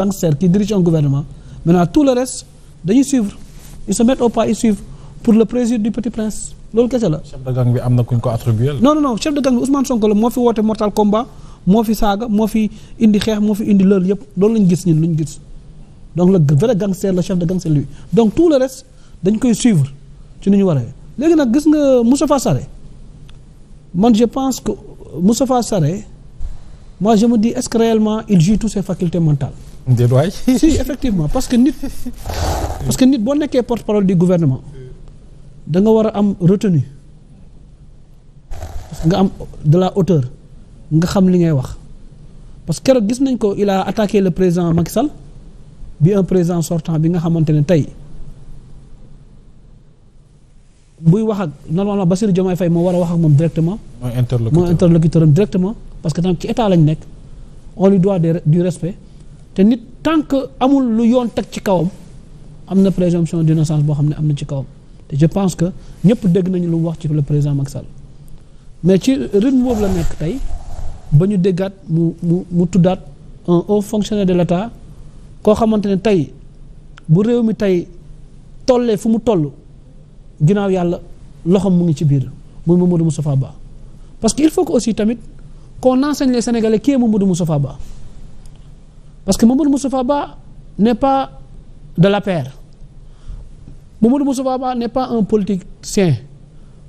gangsters qui dirigent un gouvernement maintenant tout le reste dañuy suivre ils se mettent au pas ils suivent pour le plaisir du petit prince loolu kese la. chef de gang bi am na kuñ ko attribué. non chef de gang bi Ousmane Sonko la moo fi woote mortal combat moo fi saaga moo fi indi xeex moo fi indi loolu yëpp loolu lañ gis ñun luñ gis donc le vrai gangster le chef de gang c'est lui donc tout le reste dañ koy suivre ci ni ñu waree léegi nag gis nga Moustapha Sarré man je pense que Moustapha Sarré moi je me dis est-ce que réellement il joue toutes ses facultés mentales. déedéet waay. si effectivement parce que nit boo nekkee porte-parole du gouvernement da nga war a am retenue parce que nga am de la hauteur nga xam li ngay wax parce que keroog gis nañ ko il a attaqué le président Macky Sall bi un président sortant bi nga xamante ne tey buy wax ak normalement Bassirou Diomaye Faye moo war a wax ak moom directement. mooy interlocuteur am directement parce que tam ci état lañ nekk on lui doit du respect te nit tant que amul lu yoon teg ci kawam am na présomption d'innocence boo xam ne am na ci kawam te je pense que ñëpp dégg nañu lu mu wax ci le président Macky Sall mais ci rythme boobu la nekk tey ba ñu déggaat mu tuddaat un haut fonctionnaire de l'État koo xamante ne tey bu réew mi tey tollee fu mu toll ginnaaw yàlla loxoom mu ngi ci biir muy Mamadou Moustapha Ba parce que il faut que aussi tamit qu'on enseigne les Sénégalais qui est Mamadou Moustapha Ba parce que Mamadou Moustapha Ba n'est pas de l'APR. Mamadou Moustapha Ba n'est pas un politicien.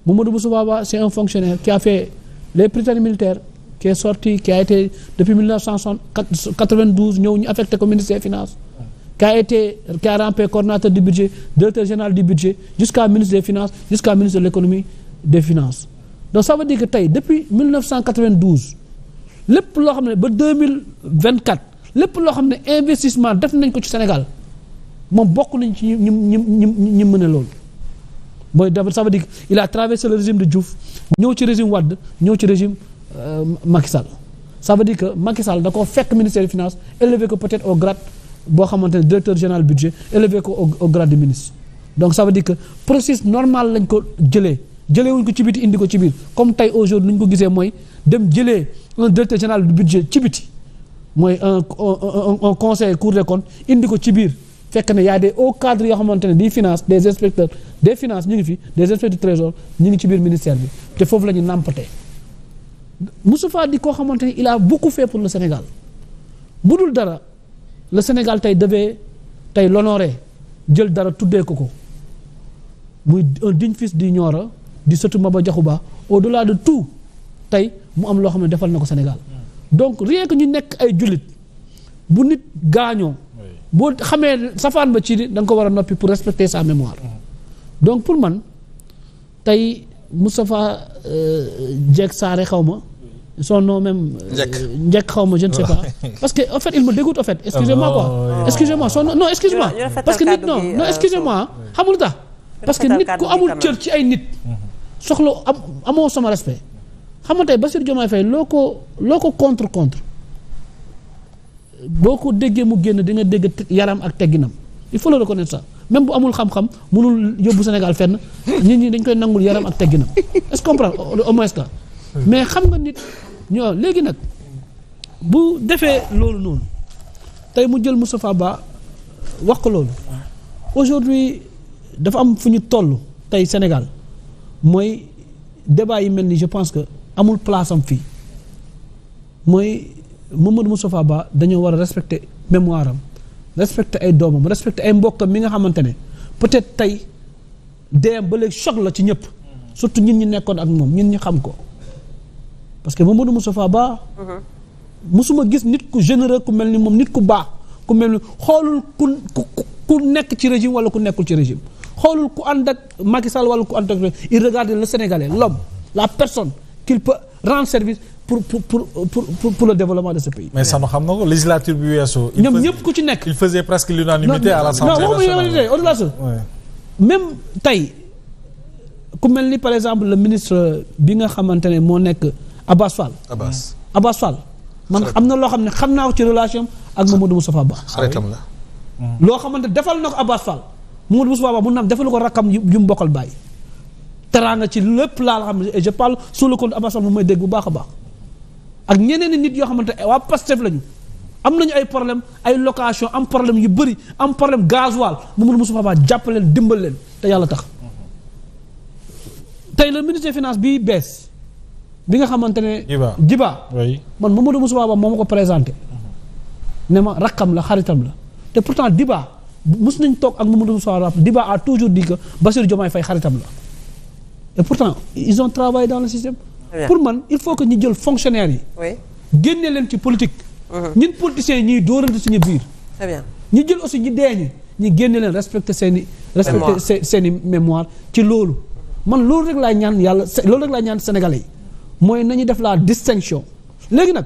Mamadou Moustapha Ba c'est un fonctionnaire qui a fait les prytanées militaires, qui est sorti, qui a été depuis 1992 ñëw ñu affecté ko ministère des Finances, qui a rampé coordonnateur du budget, directeur général du budget, jusqu'à ministre des Finances, jusqu'à ministre de l'économie des Finances. Donc ça veut dire que tey depuis 1992 lépp loo xam ne ba 2024 lépp loo xam ne investissement def nañ ko ci Sénégal moom bokk nañ ci ñi mën a loolu mooy ça veut dire il a traversé le régime de Diouf ñëw ci régime Wade ñëw ci régime Macky Sall ça veut dire que Macky Sall da ko fekk ministère des Finances élevé ko peut-être au grade boo xamante ne directeur général budget élevé ko au grade de ministre donc ça veut dire que processus normal lañ ko jëlee wuñ ko ci biti indi ko ci biir comme tey aujourd'hui lu ñu ko gisee mooy dem jëlee un directeur général du budget ci biti mooy un conseil Cour des comptes indi ko ci biir fekk ne y a des hauts cadres yoo xamante ne di finance des inspecteurs des finances ñu ngi fi des inspecteurs du trésor ñu ngi ci biir ministère bi te foofu la ñu nàmpatee Moustapha di koo xamante ne il a beaucoup fait pour le Sénégal bu dul dara le Sénégal tey devait tey l'honorer jël dara tuddee ko muy un digne fils du Nioro di sëtu Maba Diakhou Ba au-delà de tout tey mu am loo xam ne defal na ko Sénégal donc rien que ñu nekk ay jullit bu nit gaañoo boo xamee safaan ba ci da nga ko war a noppi pour respecter sa mémoire donc pour man tey Moustapha Diek Sarré xaw ma son nom même Njek xaw ma je ne sais pas parce que en fait il me dégoûte en fait excusez-moi quoi excusez-moi son non excuse-moi parce que nit non excusez-moi xamul tax parce que nit ku amul cër ci ay nit soxla amoo sama respect xam nga tey Bassirou Diomaye Faye loo ko contre boo ko déggee mu génn di nga dégg yaram ak tegginam il faut le reconnaître ça même bu amul xam-xam mënul yóbbu Sénégal fenn nit ñi dañ koy nangul yaram ak tegginam est-ce que comprendre au moins que mais xam nga nit ñoo léegi nag bu defee loolu noonu tey mu jël Moustapha Ba wax ko loolu aujourd'hui dafa am fu ñu toll tey Sénégal mooy débat yi mel ni je pense que amul place am fii mooy Mamadou Moustapha Ba dañoo war a respecter mémoire am respecter ay doomam respecter ay mbokkam mi nga xamante ne peut-être tey deem ba léegi choc la ci ñëpp surtout ñun ñi nekkoon ak moom ñun ñi xam ko parce que Mamadou Moustapha Ba musuma gis nit ku généreux ku mel ni moom nit ku baax ku mel ni xoolul ku nekk ci régime wala ku nekkul ci régime xoolul ku ànd ak Macky Sall wala ku ànd ak il regarde le Sénégalais l'homme la personne qu'il peut rendre service pour le développement de ce pays. mais Sano xam na ko législature bi weesoo. ñoom ñëpp ku ci nekk. il faisait presque l'unanimité à l'Assemblée nationale. non au-delà de ça même tey ku mel ni par exemple le ministre bi nga xamante ne moo nekk Abass Fall. man am na loo xam ne xam naa ko ci relation ak Mamadou Moustapha Ba. xaritam la. loo xamante defal na ko Abass Fall Mamadou Moustapha Ba mun na am defal ko rakkam yu mu bokkal bàyyi. teraanga ci lépp laa xam ne et je parle sous le compte Abass Fall moom mooy dégg bu baax a baax ak ñeneen nit yoo xamante waa Pastef lañu am nañu ay problème ay location am problème yu bëri am problème gasoil Mamadou Moustapha Ba jàppale leen dimbal leen te yàlla tax tey le ministre des finances bii bees bi nga xamante ne Djiba man Mamadou Moustapha Ba moo ma ko présenté ne ma rakkam la xaritam la te pourtant Djiba mus nañ toog ak Mamadou Moustapha Ba Djiba a toujours dit que Bassirou Diomaye Faye xaritam la et pourtant ils ont travaillé dans le système pour man il faut que ñu jël fonctionnaires yi génne leen ci politique ñun politiciens yi ñuy dóorante suñu biir très bien ñu jël aussi ñu dee ñu génne leen respecter seeni mémoire ci loolu man loolu rek laa ñaan yàlla loolu rek laa ñaan sénégalais yi mooy nañu def la distinction léegi nag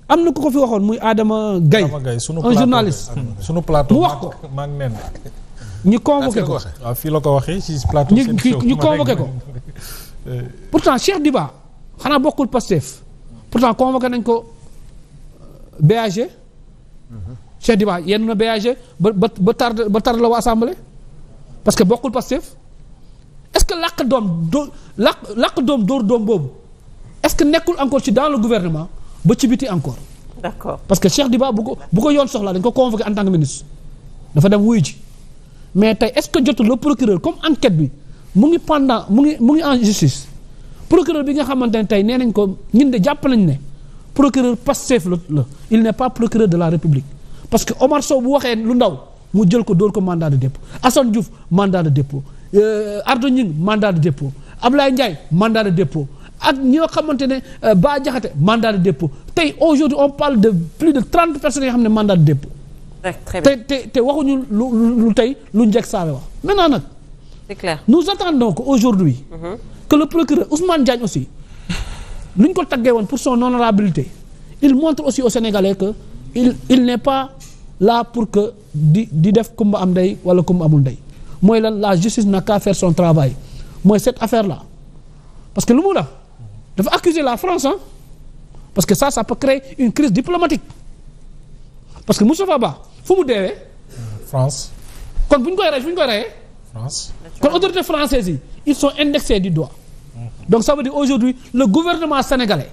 am na ku ko fi waxoon muy Adama Gaye un journaliste sunu plateau mu wax ko maa ngi nen ñu convoqué ko waaw fii la ko waxee ci plateau ñu convoqué ko pourtant Cheikh Diba xanaa bokkul Pastef pourtant convoqué nañ ko BAG Cheikh Diba yenn na BAG ba tard la waa assemblée parce que bokkul Pastef est-ce que làq doom dóor doom boobu est-ce que nekkul encore ci dans le gouvernement ba ci biti encore d'accord parce que Cheikh Diba bu ko yoon soxla dañ ko convoqué en tant que ministre dafa dem wuyu ji mais tey est-ce que jotul le procureur comme enquête bi mu ngi en justice procureur bi nga xamante ne tey nee nañ ko ñun de jàpp nañ ne procureur Pastef la il n'est pas procureur de la République parce que Omar Sow bu waxee lu ndaw mu jël ko dóor ko mandat de dépôt Assane Diouf mandat de dépôt Ardo Gningue mandat de dépôt Ablaye Ndiaye mandat de dépôt ak ñoo xamante ne Bah Diakhaté mandat de dépôt tey aujourd'hui on parle de plus de 30 personnes yoo xam ne mandat de dépôt te waxuñu lu tey lu njëkk saawe wax maintenant nag c'est clair nous attendons que aujourd'hui que le procureur Ousmane Diagne aussi lu ñu ko taggee woon pour son honorabilité il montre aussi aux Sénégalais que il n'est pas là pour que di def kumba am ndey wala kumba amul ndey mooy lan la justice n'a qu'à faire son travail mooy cette affaire là parce que lu mu def dafa accuser la France hein parce que ça peut créer une crise diplomatique parce que Moustapha Ba fu mu deewee France kon bu ñu koy reyee France kon autorités françaises yi ils sont indexés du doigt donc ça veut dire aujourd'hui le gouvernement sénégalais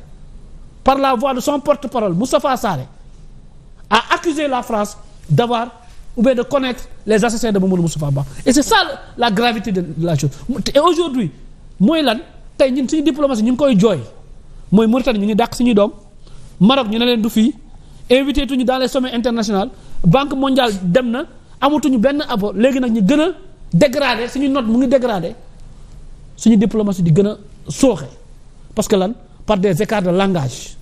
par la voix de son porte-parole Moustapha Sarré a accusé la France d'avoir ou bien de connaître les assassins de Mamadou Moustapha Ba et c'est ça la gravité de la chose et aujourd'hui mooy lan tey ñun suñu diplomatie ñu ngi koy jooy mooy Mauritanie ñu ngi dàq suñuy doom Maroc ñu ne leen du fii invité tuñu dans les sommets internationaux Banque mondiale dem na amatuñu benn apport léegi nag ñu gën a dégradé suñu note mu ngi dégradé suñu diplomatie di gën a sooxe parce que lan par des écarts de langage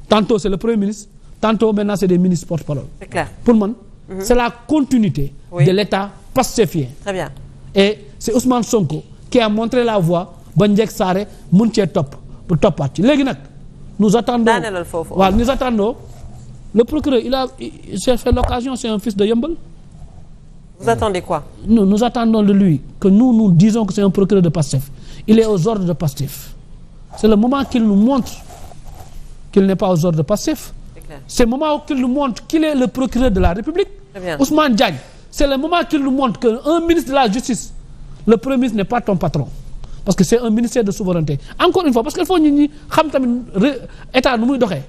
tantôt c'est le premier ministre tantôt maintenant c'est des ministres porte-parole. C'est clair. Pour man c'est la continuité de l'État pastéfien. Très bien. Et c'est Ousmane Sonko qui a montré la voie ba Njek Saare mun cee topp pour toppaat ci léegi nag nous attendons waaw nous attendons le procureur j'ai fait l'occasion c'est un fils de Yeumbeul. Vous attendez quoi? Nous attendons de lui que nous disons que c'est un procureur de Pastef. Il est aux ordres de Pastef. C'est le moment qu'il nous montre qu'il n'est pas aux ordres de Pastef. C'est le moment qu'il nous montre qu'il est le procureur de la République. Ousmane Diagne, c'est le moment qu'il nous montre qu'un ministre de la Justice, le Premier ministre n'est pas ton patron. Parce que c'est un ministère de souveraineté. Encore une fois, parce qu'il faut que nous sachions l'État nous doxé.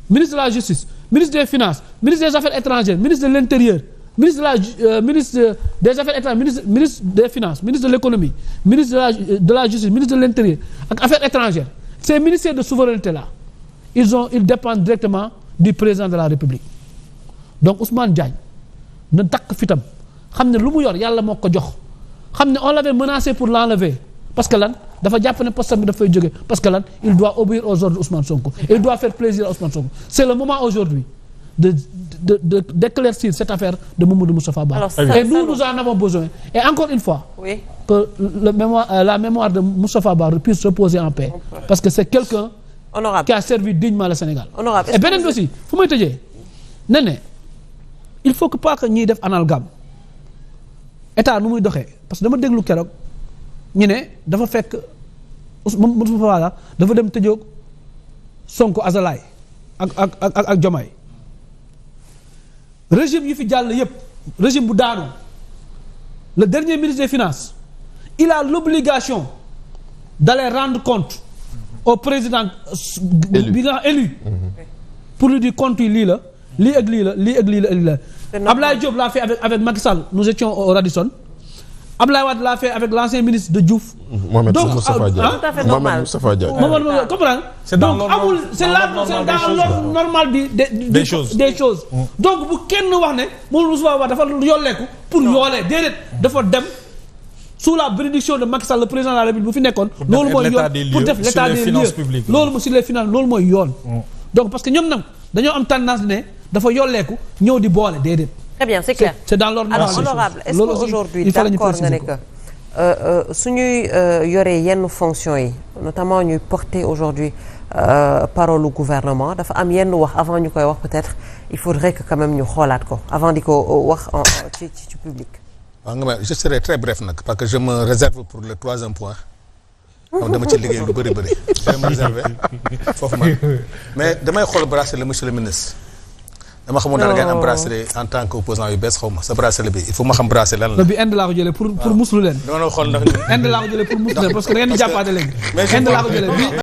Ministre de la Justice, ministre des Finances, ministre des Affaires étrangères, ministre de l'Intérieur, ministre des Affaires étrangères, ministre des Finances, ministre de l'Économie, ministre de la Justice, ministre de l'Intérieur, Affaires étrangères. Ces ministères de souveraineté-là, ils dépendent directement du président de la République. Donc Ousmane Diagne ne takk fitam xam ne lu mu yor yàlla moo ko jox xam ne on l'avait menacé pour l'enlever parce que lan dafa jàpp ne poste bi dafay jóge parce que lan il doit obéir aux ordres d'Ousmane Sonko et il doit faire plaisir à Ousmane Sonko. C'est le moment aujourd'hui d'éclaircir cette affaire de Mamadou Moustapha Ba. Et nous en avons besoin. Et encore une fois, que la mémoire de Moustapha Ba puisse reposer en paix. Parce que c'est quelqu'un qui a servi dignement le Sénégal. Et beneen aussi fu may tëjee ne il faut que pas que ñuy def amalgame état nu muy doxee parce que dama déglu keroog ñu ne dafa fekk Moustapha Ba dafa dem tëjoog Sonko azalaay ak Diomaye régime yi fi jàll yépp régime bu daanu le dernier ministre des Finances il a l'obligation d'aller rendre compte au président bi nga élu pour lui dire compte yi lii la lii ak lii la lii ak lii la lii la. Ablaye Diop l'a fait avec Macky Sall nous étions au Radisson. Ablaye Wade l'a fait avec l'ancien ministre de Diouf. Mohamed Moustapha Diagne. Tout à fait normal. Moustapha Diagne. Comprendre. Donc amul c'est là c'est dans l'ordre normal des choses. Donc bu kenn wax ne moom Moustapha Wade dafa yolleeku pour yoolee déedéet dafa dem sous la bénédiction de Macky Sall le président de la République bu fi nekkoon. loolu mooy yoon pour def l'état des lieux loolu sur les finances loolu mooy yoon. donc parce que ñoom nag dañoo am tendance ne dafa yolleeku ñëw di boole déedéet. Très bien, c'est clair. C'est dans l'ordre. Alors, honorable, est-ce qu'aujourd'hui, d'accord nga ne que su ñuy yoree yenn fonctions yi notamment ñuy porter aujourd'hui parole au gouvernement dafa am yenn wax avant ñu koy wax peut-être il faudrait que quand même ñu xoolaat ko avant di ko wax ci public. waaw nga je serai très bref nag parce que je me réserve pour le troisième point. donc dama ci liggéey lu bëri. je me réserve foofu mais damay xool bracelet monsieur le ministre. dama xamoon ne da ngeen am bracelet en tant que opposant yu bees xaw ma sa bracelet bi il faut ma xam bracelet lan la. bi Inde laa ko jëlee pour muslu leen. dama xool ndax Inde laa ko jëlee pour muslu leen parce que da ngeen di jàppaate léegi. Inde laa ko jëlee bi.